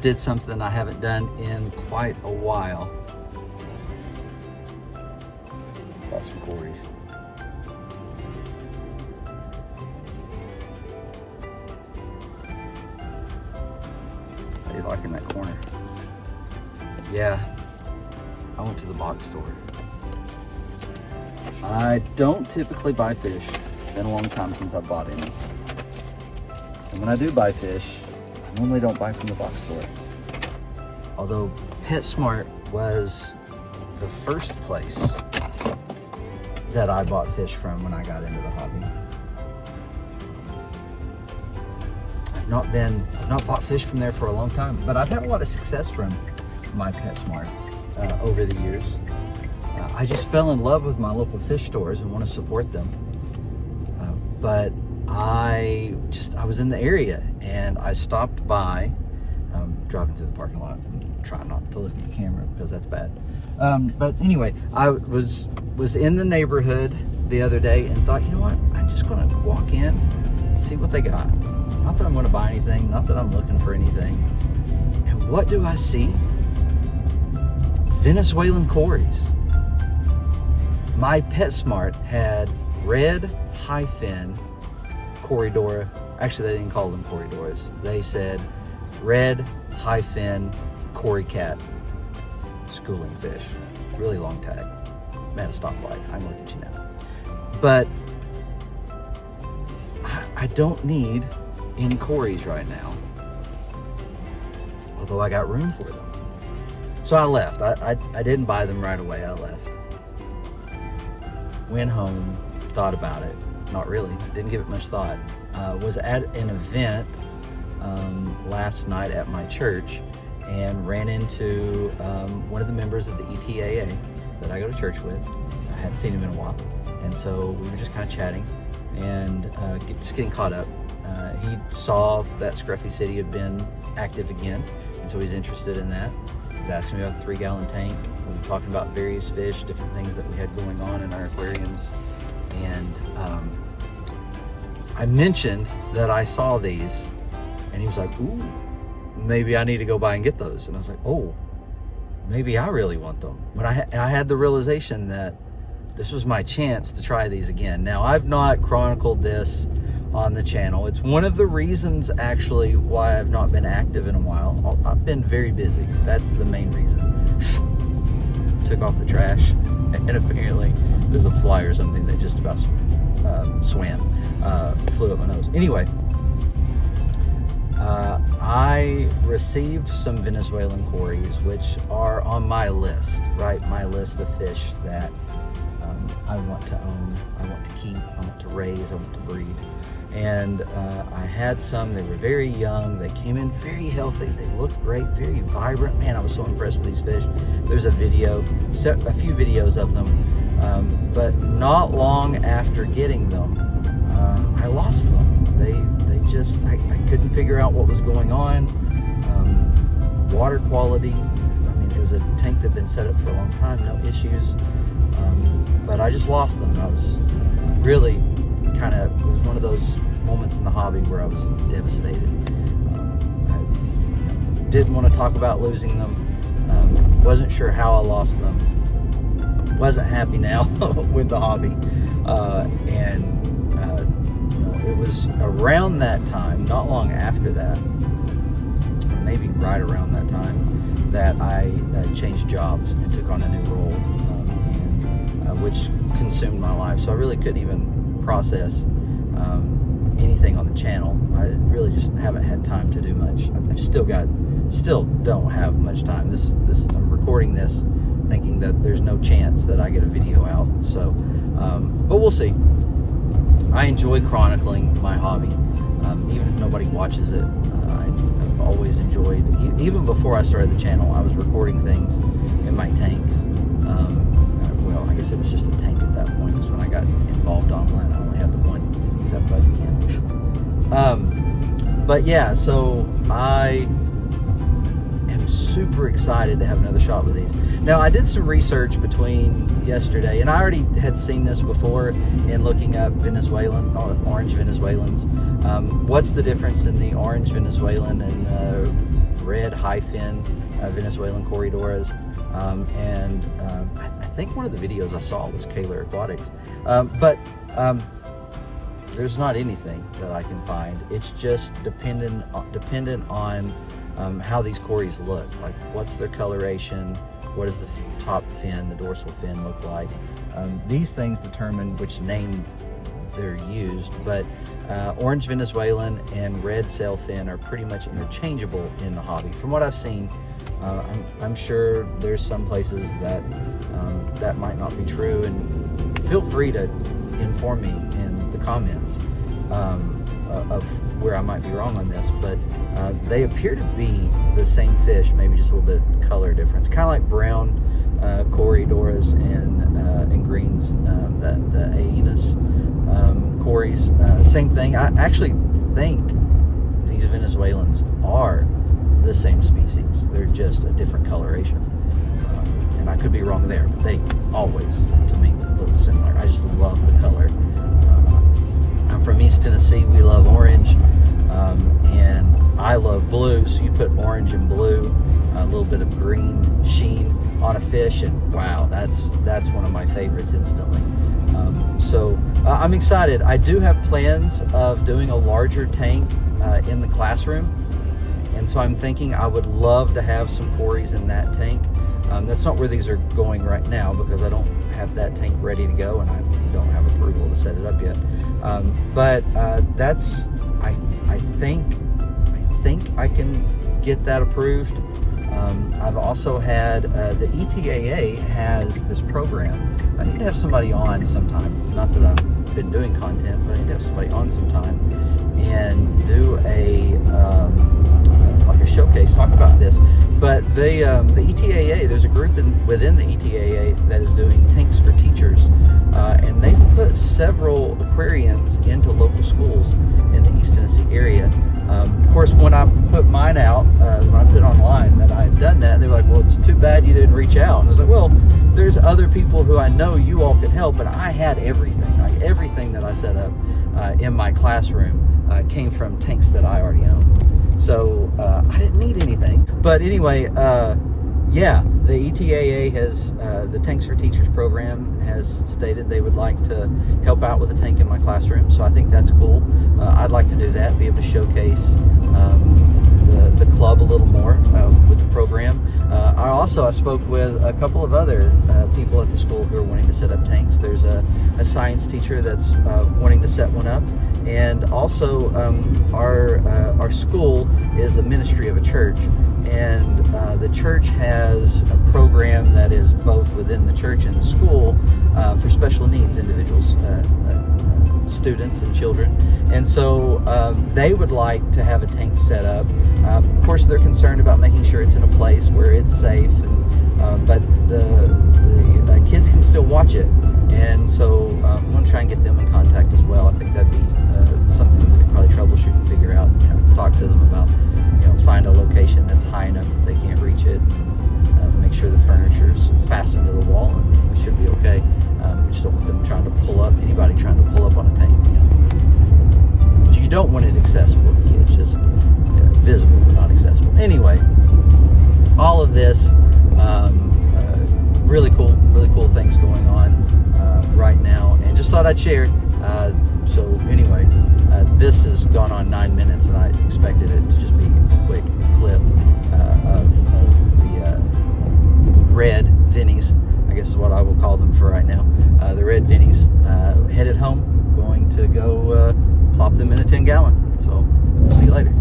did something I haven't done in quite a while. Got some Corys. How you liking that corner? Yeah, I went to the box store. I don't typically buy fish. It's been a long time since I've bought any. And when I do buy fish, I normally don't buy from the box store. Although PetSmart was the first place that I bought fish from when I got into the hobby. I've not bought fish from there for a long time, but I've had a lot of success from my PetSmart over the years. I just fell in love with my local fish stores and want to support them. But I was in the area and I stopped by, driving through the parking lot. I'm trying not to look at the camera because that's bad. But anyway, I was in the neighborhood the other day and thought, you know what? I'm just going to walk in, see what they got. Not that I'm going to buy anything, not that I'm looking for anything. And what do I see? Venezuelan Corys. My PetSmart had red high-fin Corydora. Actually, they didn't call them Corydoras. They said red high-fin Cory Cat schooling fish. Really long tag. I'm at a stoplight. I'm looking at you now. But I don't need any Corys right now. Although I got room for them. So I left. I didn't buy them right away. I left. Went home, thought about it. Not really. Didn't give it much thought. Was at an event last night at my church and ran into one of the members of the ETAA that I go to church with. I hadn't seen him in a while. And so we were just kind of chatting and just getting caught up. He saw that Scruffy City had been active again, and so he's interested in that. He's asking me about the 3-gallon tank. We were talking about various fish, different things that we had going on in our aquariums. And I mentioned that I saw these, and he was like, ooh, maybe I need to go by and get those. And I was like, oh, maybe I really want them. But I had the realization that this was my chance to try these again. Now, I've not chronicled this on the channel. It's one of the reasons, actually, why I've not been active in a while. I've been very busy. That's the main reason. Took off the trash, and apparently there's a fly or something that just about swam, flew up my nose. Anyway, I received some Venezuelan Corys, which are on my list, right? My list of fish that I want to own, I want to keep, I want to raise, I want to breed. And I had some. They were very young. They came in very healthy. They looked great, very vibrant. Man, I was so impressed with these fish. There's a video, a few videos of them. But not long after getting them, I lost them. They just, I couldn't figure out what was going on. Water quality, I mean, it was a tank that had been set up for a long time, no issues. But I just lost them. I was really it was one of those moments in the hobby where I was devastated. I didn't want to talk about losing them. Wasn't sure how I lost them. Wasn't happy now with the hobby. It was around that time, not long after that, or maybe right around that time, that I changed jobs and took on a new role, which consumed my life. So I really couldn't even process anything on the channel. I really just haven't had time to do much. I've still don't have much time. I'm recording this thinking that there's no chance that I get a video out. So, but we'll see. I enjoy chronicling my hobby, even if nobody watches it. I've always enjoyed, even before I started the channel, I was recording things in my tanks. Well, I guess it was just a tank at that point. Because when I got involved online, I only had the one. Is that bug again? But yeah, so I am super excited to have another shot with these. Now, I did some research between yesterday, and I already had seen this before in looking up orange Venezuelans. What's the difference in the orange Venezuelan and the red high fin Venezuelan Corydoras, and I think one of the videos I saw was Kaler Aquatics, but there's not anything that I can find. It's just dependent on how these cories look. Like, what's their coloration? What does the top fin, the dorsal fin, look like? These things determine which name they're used, but orange Venezuelan and red sailfin are pretty much interchangeable in the hobby. From what I've seen, I'm sure there's some places that that might not be true, and feel free to inform me in the comments of where I might be wrong on this, but they appear to be the same fish, maybe just a little bit color difference, kind of like brown Corydoras and greens, the Aenas cories, same thing. I actually think these Venezuelans are the same species. They're just a different coloration, and I could be wrong there, but they always, to me, look similar. I just love the color. I'm from East Tennessee. We love orange, and I love blue, so you put orange and blue, a little bit of green sheen on a fish, and wow, that's one of my favorites instantly. So I'm excited. I do have plans of doing a larger tank in the classroom, and so I'm thinking I would love to have some cories in that tank. That's not where these are going right now, because I don't have that tank ready to go, and I don't have approval to set it up yet. But that's, I think I can get that approved. I've also had the ETAA has this program. I need to have somebody on sometime. Not that I've been doing content, but I need to have somebody on sometime and do a like a showcase, talk about this. But the ETAA, there's a group within the ETAA that is doing tanks for teachers, and they've put several aquariums into local schools in the East Tennessee area. Of course, when I put mine out, when I put it online that I had done that, they were like, well, it's too bad you didn't reach out. And I was like, well, there's other people who I know you all could help, but I had everything. Like, everything that I set up in my classroom came from tanks that I already owned. So I didn't need anything. But anyway, yeah, the ETAA has, the Tanks for Teachers program has stated they would like to help out with a tank in my classroom. So I think that's cool. I'd like to do that, be able to showcase the club a little more with the program. I spoke with a couple of other people at the school who are wanting to set up tanks. There's a science teacher that's wanting to set one up, and also our school is a ministry of a church, and the church has a program that is both within the church and the school for special needs individuals, students and children. And so they would like to have a tank set up. Of course, they're concerned about making sure it's in a place where it's safe, and, but the kids can still watch it. And so I'm going to try and get them in contact as well. I think that'd be something we could probably troubleshoot and figure out, talk to them about, find a location that's high enough that they can't reach it, and make sure the furniture's fastened to the wall, and we should be okay. We just don't want them trying to pull up, anybody trying to pull up on a tank. You don't want it accessible to kids, just visible but not accessible. Anyway, all of this, really cool things going on right now, and just thought I'd share. So anyway, this has gone on 9 minutes, and I expected it to just be a quick clip of the red Vinnies, I guess is what I will call them for right now. The red Vinnies headed home, going to go plop them in a 10-gallon. So see you later.